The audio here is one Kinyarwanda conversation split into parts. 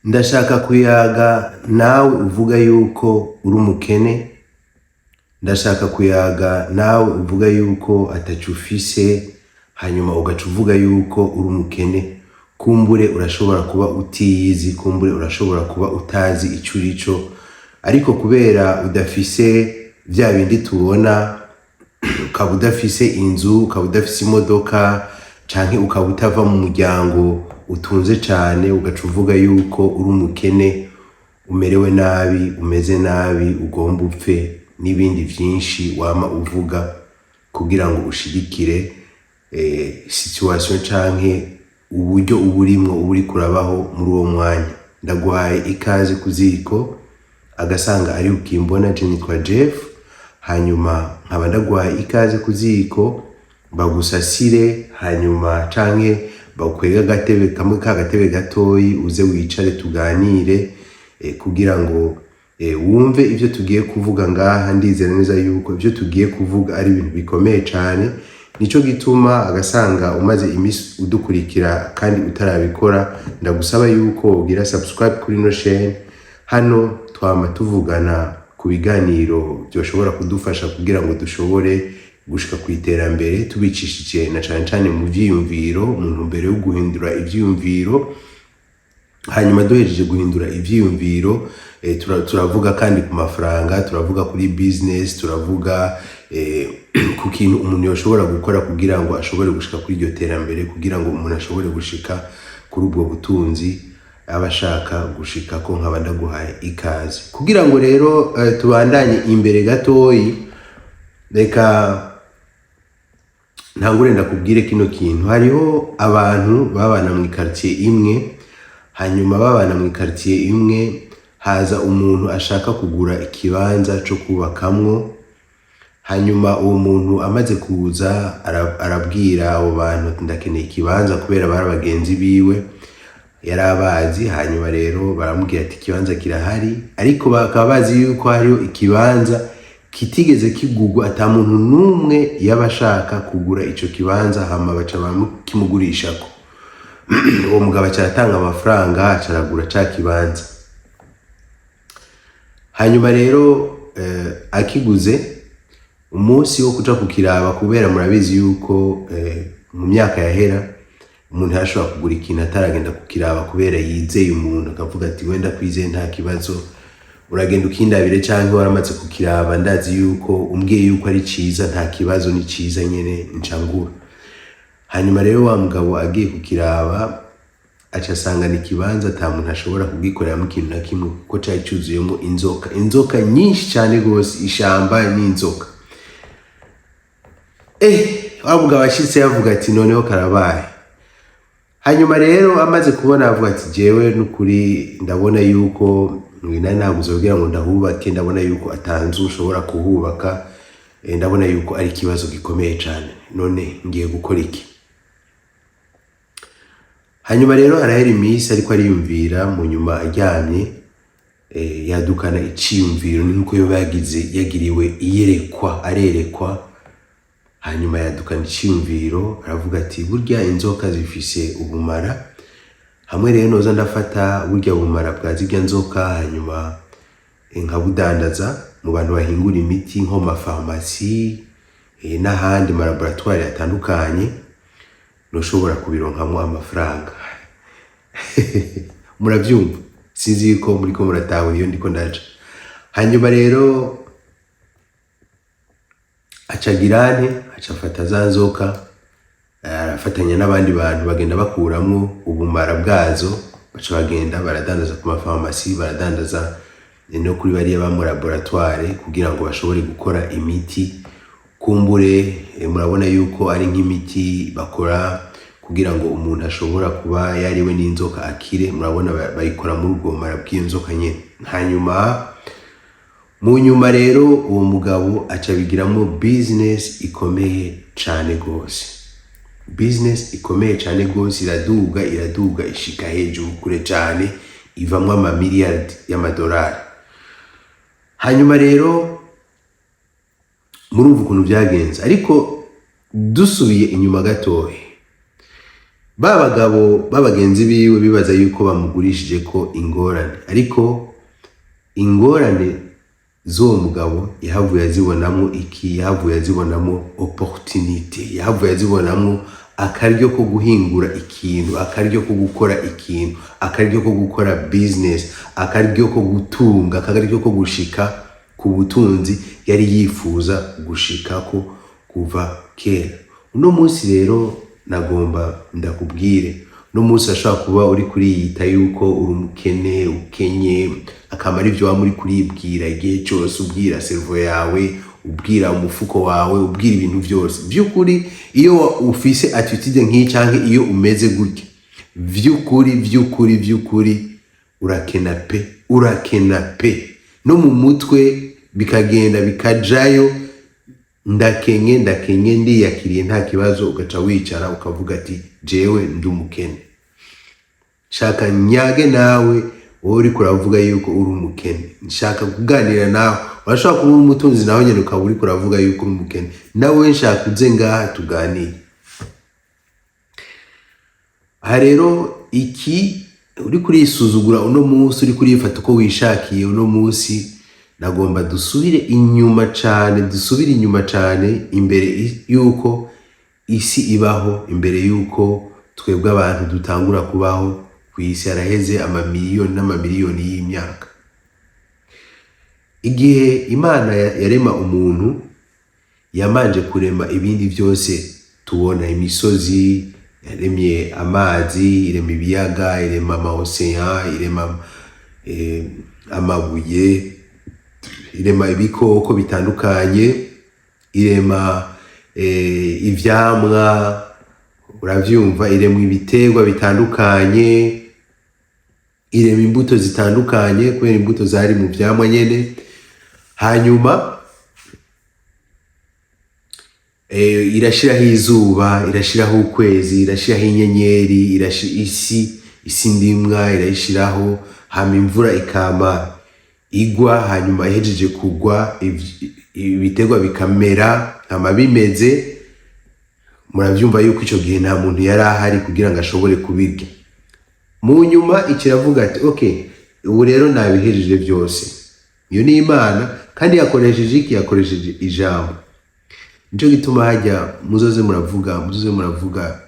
Ndashaka kuyaga nawe uvuga yuko uri umukene. Ndashaka kuyaga nawe uvuga yuko ataco ufise, hanyuma ugaca uvuga yuko uri umukene. Kumbure urashobora kuba utiyizi, kumbure urashobora kuba utazi ico urico, ariko kubera udafise vya bindi tubona, ukaba udafise inzu, ukaba udafise imodoka, canke ukaba utava mu muryango utunze cane, ugaca uvuga yuko uri umukene, umerewe nabi, umeze nabi, ugomba upfe n'ibindi vyinshi wama uvuga kugira ngo ushigikire situation canke uburyo uburimwo uburi kurabaho muri uwo mwanya. Ndaguhaye ikaze ku Ziko, agasanga ari ukimbona. Je nitwa Jeff, hanyuma nkaba ndaguhaye ikaze ku Ziko, bagusasire hanyuma canke bakwega agatebe kamwe, ka gatebe gatoyi, uze wicare tuganire kugira ngo wumve ivyo tugiye kuvuga ngaha. Ndizera neza yuko ivyo tugiye kuvuga ari ibintu bikomeye cane, nico gituma agasanga umaze imisi udukurikira kandi utarabikora, ndagusaba yuko ugira subscribe kuri no chaîne. Hano twama tuvugana ku biganiro byoshobora kudufasha kugira ngo dushobore gushika ku iterambere, tubicishije na cane cane mu vyiyumviro, mu ntumbero yo guhindura ivyiyumviro. Hanyuma duhejeje guhindura ivyiyumviro, turavuga kandi ku mafaranga, turavuga kuri business, turavuga ku kintu umuntu yoshobora gukora kugira ngo ashobore gushika kuri iryo terambere, kugira ngo umuntu ashobore gushika kuri ubwo butunzi abashaka gushika ko. Nkaba ndaguhaye ikaze kugira ngo rero tubandanye imbere gatoyi. Reka ntangure ndakubwire kino kintu. Hariho abantu babana mu quartier imwe, hanyuma babana mu quartier imwe haza umuntu ashaka kugura ikibanza cyo kubakamwo. Hanyuma uwo muntu amaze kuza arabwira abo bantu ndakeneye ikibanza, kubera bari abagenzi biwe yarabazi. Hanyuma rero baramubwira ati ikibanza kirahari, ariko bakaba bazi yuko hariho ikibanza kitigeze kigurwa, ata muntu numwe yabashaka kugura ico kibanza. Hama baca bamukimugurishako. Uwo mugabo acaratanga amafaranga, acaragura ca kibanza. Hanyuma rero akiguze, umunsi wo kuja kukiraba, kubera murabizi yuko mu myaka yahera umuntu yashobora kugura ikintu ataragenda kukiraba, kubera yizeye umuntu akavuga ati wenda kwizeye nta kibazo, uragenda ukindabire, canke waramaze kukiraba ndazi yuko umbwiye yuko ari ciza, nta kibazo, ni ciza nyene ncangura. Hanyuma rero wa mugabo agiye kukiraba, aca asanga ni ikibanza ata muntu ashobora kugikoreramo ikintu na kimwe, kuko cari cuzuyemo inzoka nyinshi cane gose, ishamba n'inzoka. Wa mugabo ashitse yavuga ati noneho karabaye. Hanyuma rero amaze kubona avuga ati jewe n'ukuri ndabona yuko nari naguze kugira ngo ndahubake, ndabona yuko atanzu ushobora kuhubaka, ndabona yuko ari ikibazo gikomeye cane, none ngiye gukora iki? Hanyuma rero arahera imisi ariko ariyumvira, mu nyuma aryamye yadukana iciyumviro, nkuko yoba yagiriwe iyerekwa, arerekwa. Hanyuma yadukana iciyumviro, aravuga ati burya inzoka zifise ubumara, hamwe rero noza ndafata burya bumara bwa zirya nzoka, hanyuma nkabudandaza mu bantu bahingura imiti nko ma pharmacie n'ahandi ma laboratoire atandukanye, noshobora kubironkamwo amafaranga. Muravyumva? Sinzi yuko muriko muratahura iyo ndiko ndaja. Hanyuma rero acagirane, acafata za nzoka, arafatanya n'abandi bantu bagenda bakuramwo ubumara bwazo, baca bagenda baradandaza ku mafarmasi, baradandaza no kuri bariya ba mu laboratoire, kugira ngo bashobore gukora imiti. Kumbure murabona yuko ari nk'imiti bakora kugira ngo umuntu ashobora kuba yariwe n'inzoka akire. Murabona bayikora muri ubwo bumara bw'inzoka nyene. Hanyuma mu nyuma rero uwo mugabo aca bigiramo business ikomeye cane gose. Business ikomeye cane gose, iraduga ishika hejuru kure cane, ivamwo ama miliyardi y'amadolari. Hanyuma rero murumva ukuntu vyagenze, ariko dusubiye inyuma gatoye, ba bagabo b'abagenzi biwe bibaza yuko bamugurishije ko ingorane, ariko ingorane z'uwo mugabo yahavuye azibonamo iki? Yahavuye azibonamo opportunité, yahavuye azibonamo akaryo ko guhingura ikintu, akaryo ko gukora ikintu, akaryo ko gukora business, akaryo ko gutunga, akaryo ko gushika ku butunzi yari yifuza gushikako kuva kera. Uno munsi rero nagomba ndakubwire, uno munsi ashobora kuba uri kuriyita yuko uri umukene, ukenye, akamara ivyo wa muri kuribwira igihe cyose, ubwira servo yawe, ubwira umufuko wawe, ubwira ibintu byose. Vy'ukuri iyo ufise attitude nk'iyi canke iyo umeze gutya, vy'ukuri urakena pe, no mu mutwe bikagenda bikajayo, ndakenye ndiyakiriye nta kibazo, ugaca wicara ukavuga ati jewe ndi umukene. Shaka nyage nawe wowe uri kuravuga yuko uri umukene, nshaka kuganira nawe. Urashobora kuba umutunzi nawe nyene ukaba uri kuravuga yuko uri umukene, nawe nshaka uze ngaha tuganire. Aha rero iki uri kurisuzugura uno munsi, uri kurifata uko wishakiye uno munsi, nagomba dusubire inyuma cane imbere yuko isi ibaho, imbere yuko twebwe abantu dutangura kubaho ku isi. Haraheze amamiliyoni n'amamiliyoni y'imyaka. Igihe Imana yarema umuntu, yamanje kurema ibindi byose tubona, imisozi, yaremye amazi, irema ibiyaga, irema amaocean, irema amabuye, irema ibikoko bitandukanye, irema ivyamwa, uravyumva, irema ibiterwa bitandukanye, irema imbuto zitandukanye kubera imbuto zari mu vyamwa nyene. Hanyuma irashiraho izuba, irashiraho ukwezi, irashiraho inyenyeri, isi ndimwa irayishiraho, hama imvura ikama igwa. Hanyuma ihejeje kugwa ibiterwa bikamera, hama bimeze, muravyumva yuko ico gihe nta muntu yari ahari kugira ngo ashobore kubirya. Mu nyuma ikiravuga ati okay, ubu rero nabihejeje byose. Iyo ni Imana, kandi yakoresheje iki? Yakoresheje ijambo. Nico gituma hajya muzoze muravuga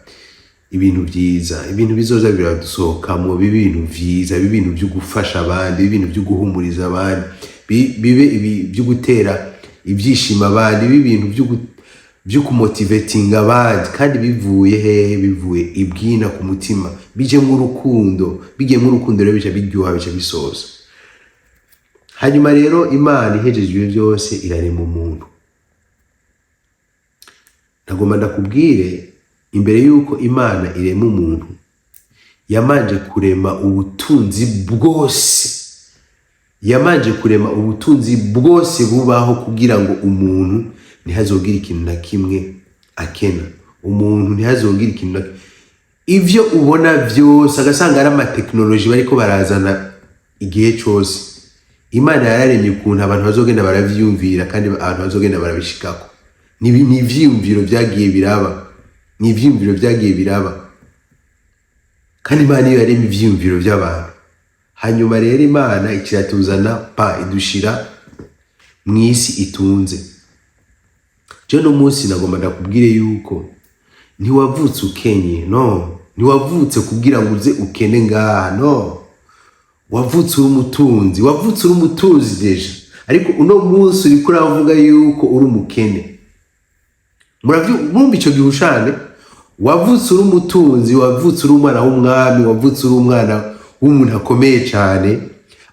ibintu vyiza, ibintu bizoza biradusohokamo, ibintu vyiza, ibintu byo gufasha abandi, ibintu byo guhumuriza abandi, bibe byo gutera ibyishimo abandi, ibintu byo kumotivatinga abandi, kandi bivuye hehe? Bivuye ibwina ku mutima, bije mu rukundo. Rero bica biryoha, bica bisoza. Hanyuma rero Imana ihejeje byose irarema umuntu. Nagomba ndakubwire, imbere yuko Imana irema umuntu, yamanje kurema ubutunzi bwose bubaho, kugira ngo umuntu ntihazogire ikintu na kimwe akena. Umuntu ntihazogire ikintu na ivyo ubona byose agasanga ari amateknoloji bariko barazana igihe cyose. Imana yararemye ukuntu abantu bazogenda baravyumvira, kandi abantu bazogenda barabishikako. Ni ivyiyumviro vyagiye biraba, kandi Imana iyo yaremye ivyiyumviro by'abantu. Hanyuma rero Imana ikiratuzana idushira mw'isi itunze. Jo no munsi nagomba ndakubwire yuko ntiwavutse ukenye, no. Ntiwavutse kugira ngo uze ukene ngaha, no. Wavutse uri umutunzi deja, ariko uno munsi uri kuravuga yuko uri umukene. Murumva ico gihushane? Wavutse uri umutunzi, wavutse uri umwana w'umwami, wavutse uri umwana w'umuntu akomeye cyane,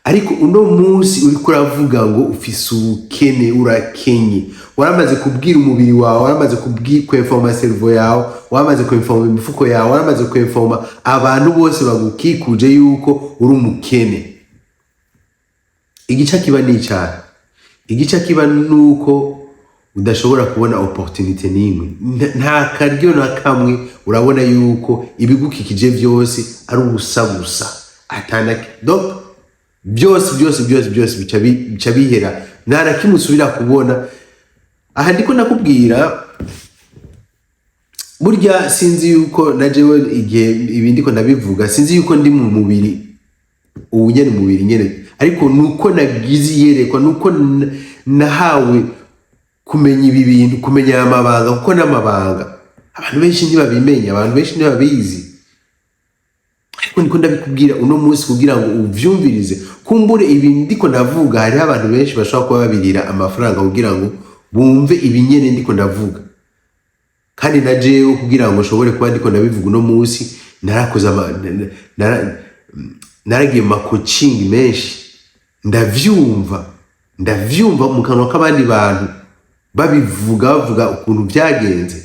ariko uno munsi uri kuravuga ngo ufise ubukene, urakenye. Waramaze kubwira umubiri wawe, waramaze kwinforma servo yawe, waramaze kwinforma imifuko yawe, waramaze kwinforma abantu bose bagukikuje yuko uri umukene. Igica kiba ni cyane. Igica kiba nuko udashobora kubona opportunité n'imwe, nta karyo na kamwe. Urabona yuko ibigukikije byose ari ubusa atanake. Donc byose bica bihera, nta nakimwe usubira kubona. Aha ndiko nakubwira burya sinzi yuko najewe igihe ibindi ko nabivuga, sinzi yuko ndi mu mubiri ubu nyene mubiri nyene, ariko nuko nagize iyerekwa, nuko nahawe kumenya ibi bintu, kumenya aya mabanga, kuko n'amabanga abantu benshi ntibabimenya, abantu benshi ntibabizi, ariko ndiko ndabikubwira uno munsi kugira ngo uvyumvirize. Kumbure ibi ndiko ndavuga hariho abantu benshi bashobora kuba babirira amafaranga kugira ngo bumve ibi nyene ndiko ndavuga, kandi na jewe kugira ngo nshobore kuba ndiko ndabivuga uno munsi narakoze naragiye ma coaching menshi, ndavyumva mu kanwa k'abandi bantu bavuga ukuntu byagenze.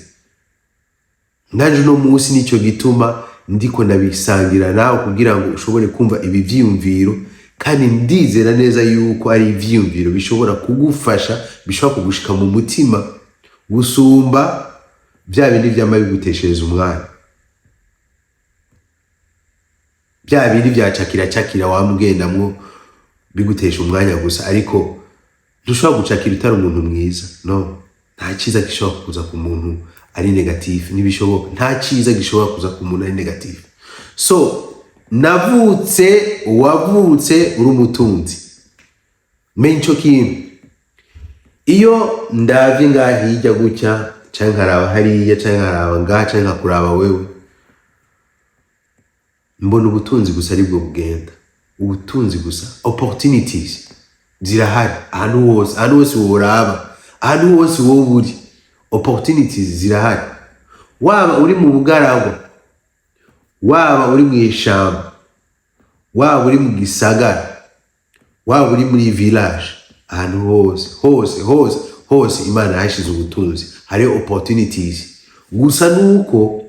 Nanje uno munsi nicyo gituma ndiko ndabisangira nawe kugira ngo ushobore kumva ibi vyiyumviro, kandi ndizera neza yuko ari ivyiyumviro bishobora kugufasha, bishobora kugushika mu mutima gusumba bya bindi vyama biguteshereza umwanya, bya bindi vya cakira wamugendamwo bigutesha umwanya gusa, ariko ntushobora gucakira utari umuntu mwiza. No, nta cyiza gishobora kuza ku muntu ari negative, ntibishoboka. Nta cyiza gishobora kuza ku muntu ari negative. So wavutse uri umutunzi. Menya ico kintu, iyo ndavye ngaha hirya gutya canke nkaraba hariya canke nkaraba ngaha canke nkakuraba wewe, mbona ubutunzi gusa aribwo bugenda, ubutunzi gusa. Opportunities zirahari ahantu hose woraba, ahantu hose wowe uri, opportunities zirahari. Waba uri mu bugaragwa, waba uri mu ishamba, waba uri mu gisagara, waba uri muri village, ahantu hose Imana yashize ubutunzi, hari opportunities. Gusa nuko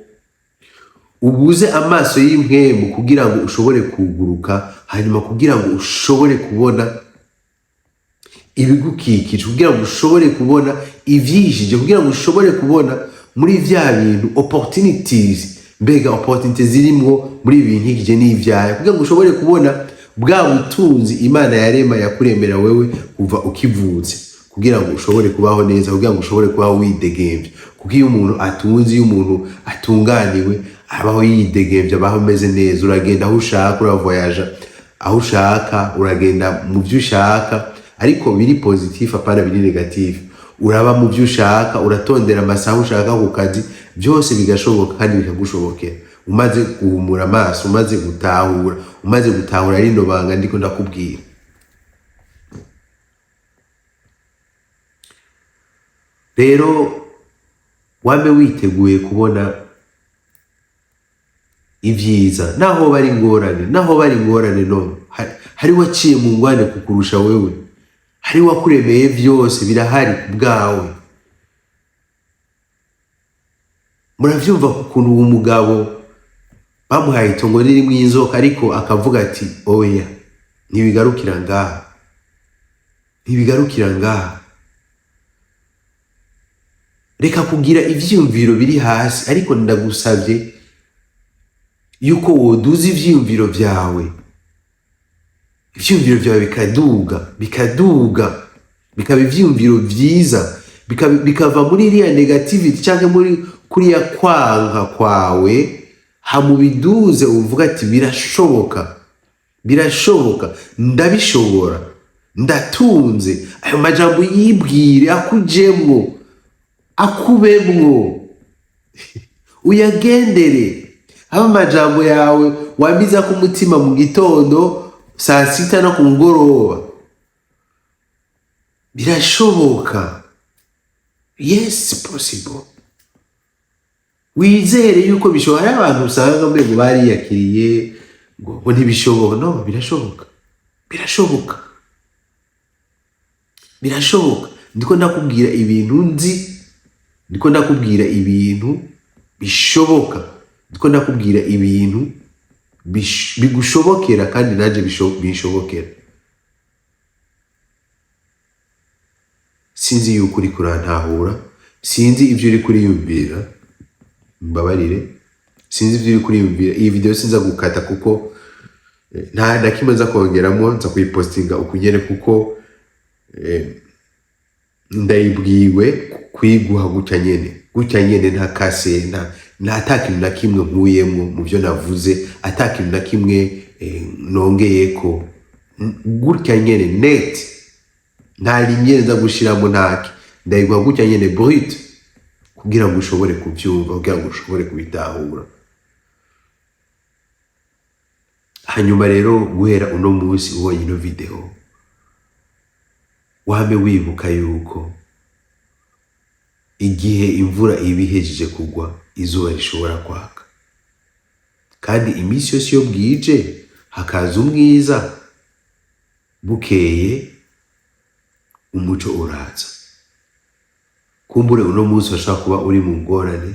ubuze amaso y'impwemu kugira ngo ushobore kuguruka, hanyuma kugira ngo ushobore kubona ibigukikije, kugira ngo ushobore kubona ivyishije, kugira ngo ushobore kubona muri vya bintu opportunities, mbega opportunities zirimwo muri ibintu nk'ikije n'ivyaye, kugira ngo ushobore kubona bwa butunzi Imana yarema yakuremera wewe kuva ukivutse, kugira ngo ushobore kubaho neza, kugira ngo ushobore kubaho widegemvye. Kuko iyo umuntu atunze, iyo umuntu atunganiwe, abaho yidegemvye, abaho ameze neza. Uragenda aho ushaka, uravoyaja aho ushaka, uragenda mu vyo ushaka, ariko biri positif apana biri negatif. Uraba mu vyo ushaka, uratondera amasaha ushaka ku kazi, byose bigashoboka kandi bikagushobokera. Umaze guhumura amaso, umaze gutahura rino banga ndiko ndakubwira. Rero wambe witeguye kubona ivyiza, naho bari ingorane, no, hari waciye mu ngwane kukurusha wewe, hari wakuremeye vyose birahari kubwawe. Muravyumva ukuntu uwo mugabo bamuhaye itongo ririmwo inzoka, ariko akavuga ati oya, ntibigarukira ngaha. Reka kugira ivyiyumviro biri hasi, ariko ndagusavye yuko woduza ivyiyumviro vyawe, bikaduga, bikaba ivyiyumviro vyiza, bikava muri iriya negativity canke muri kuriya kwanga kwawe, hamubiduze uvuga ati birashoboka, ndabishobora, ndatunze. Ayo majambo yibwire, akujemwo, akubemwo, uyagendere. Aba majambo yawe wamiza ku mutima mu gitondo, saa sita no ku mugoroba, birashoboka. Yes, possible. Wizere yuko bishoboka. Hari abantu usanga mbego bariyakiriye ngo ntibishoboka. No, birashoboka. Ndiko ndakubwira ibintu nzi, ndiko ndakubwira ibintu bishoboka, ndiko ndakubwira ibintu bigushobokera, kandi naje bishobokera. Sinzi yuko uri kurantahura, sinzi ivyo uri kuriyumvira, mbabarire, sinzi ivyo uri kuriyumvira. Iyi video sinza gukata kuko nta nakimwe nza kongeramo, nza kuyipostinga ukunyene kuko ndayibwiwe kwiguha gutya nyene. gutya nyene ntakase nta atakintu na kimwe nkuyemwo mu byo navuze, atakintu na kimwe nongeyeko, gutya nyene net, nta rimwe nza gushiramo ntaki, ndayigwa gutya nyene brut kugira ngo ushobore kubyumva, kugira ngo ushobore kubitahura. Hanyuma rero guhera uno munsi ubonye ino video, wame wibuka yuko igihe imvura ibihejeje kugwa izuba rishobora kwaka, kandi iminsi yose iyo bwije hakaza umwiza, bukeye umuco uraza. Kumbure uno munsi washaka kuba uri mu ngorane,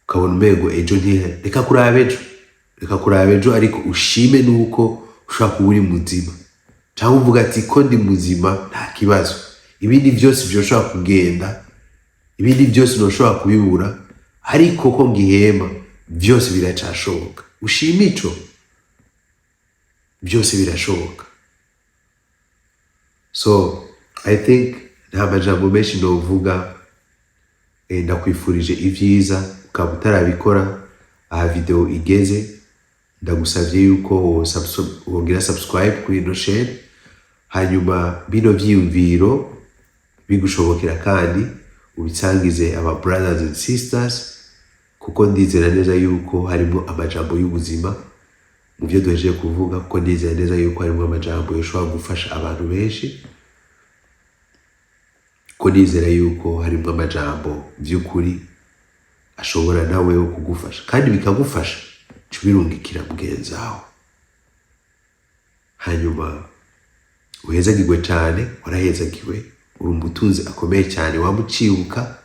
ukabona umengo ejo reka kuraba ejo, ariko ushime nuko ushaka kuba uri muzima, cyangwa uvuga ati ko ndi muzima nta kibazo, ibindi byose byoshobora kugenda, ibindi byose ntushobora kubibura, ariko ko ngihema byose biracashoboka. Ushime ico, byose birashoboka. So I think nta majambo menshi novuga, ndakwifurije ivyiza. Ukaba utarabikora, aha video igeze, ndagusavye yuko wogira subscribe kuri ino chaîne, hanyuma bino vyiyumviro bigushobokera kandi ubisangize aba brothers and sisters, kuko ndizera neza yuko harimo amajambo y'ubuzima mu byo duhejeje kuvuga, kuko ndizera neza yuko harimo amajambo yoshobora gufasha abantu benshi, kuko ndizera yuko harimo amajambo by'ukuri ashobora nawe yo kugufasha, kandi bikagufasha cubirungikira mugenzi wawe. Hanyuma uhezagirwe cyane, warahezagiwe, uri umutunzi akomeye cyane. Wamucibuka.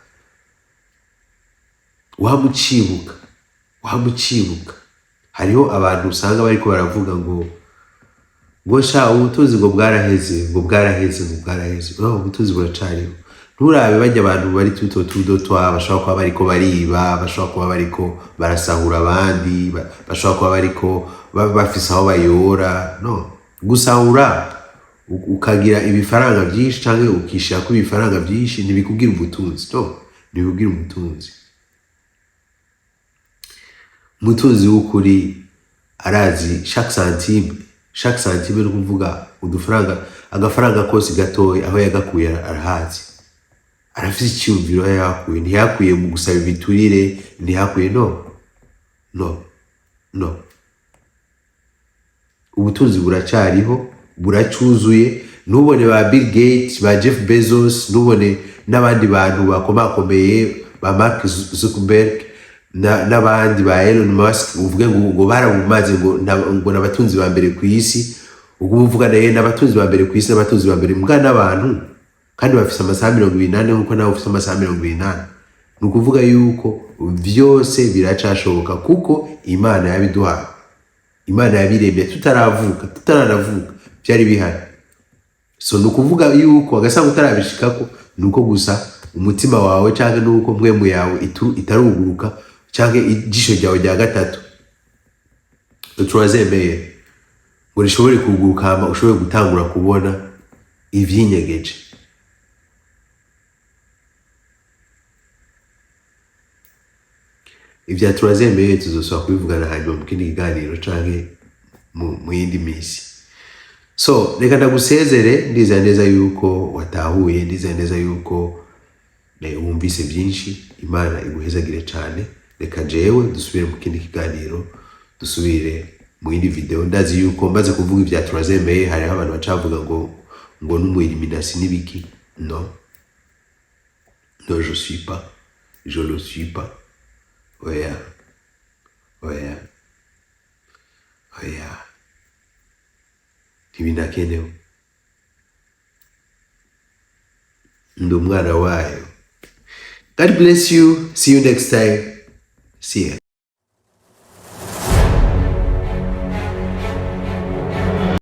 Hariho abantu usanga bariko baravuga ngo sha ubutunzi ngo bwaraheze. No, ubutunzi buracariho. Nturabe bajya abantu bari tudo twa, bashobora kuba bariko bariba, bashobora kuba bariko barasahura abandi, bashobora kuba bariko bafise aho bayora. No, gusahura ukagira ibifaranga byinshi cyangwa ukishira ko ibifaranga byinshi ntibikubwira ubutunzi. No, ntibikubwira ubutunzi. Umutunzi w'ukuri arazi chaque centime no kuvuga agafaranga kose gatoya aho yagakuye arahazi, arafise icyumviro aho yakuye. Ntiyakuye mu gusaba ibiturire, ntiyakuye. No, ubutunzi buracariho, buracuzuye. Nubone ba Bill Gates, ba Jeff Bezos, nubone n'abandi bantu bakomakomeye, ba Mark Zuckerberg n'abandi ba Elon Musk, uvuge ngo barabumaze ngo n'abatunzi ba mbere ku isi, ubwo uvuga naye n'abatunzi ba mbere ku isi, n'abatunzi ba mbere mbwa n'abantu, kandi bafise amasaha 28 nkuko nawe ufite amasaha 28. Ni ukuvuga yuko byose biracashoboka, kuko Imana yabiduhaye. Imana yabiremye tutaranavuka byari bihari. So ni ukuvuga yuko agasanga utarabishikako, nuko gusa umutima wawe cyangwa nuko mwemu yawe itaruguruka, cyangwa ijisho ryawe rya gatatu turazemeye ngo rishobore kuguruka, hama ushobore gutangura kubona ivyinyegeje. Ibya turazemeye tuzosaba kubivugana hanyuma mu kindi kiganiro canke mu yindi misi. So reka ndagusezere, ndizera neza yuko watahuye, ndizera neza yuko wumvise byinshi. Imana iguhezagire cyane. Reka jewe dusubire mu kindi kiganiro, dusubire mu yindi video. Ndazi yuko mbaze kuvuga ibya turazemeye hari abantu bacavuga ngo n'umueliminasi n'ibiki. No, je le suis pas. Oya. Ntibinakenewe. Ndi umwana wayo. God bless you. See you next time. See ya.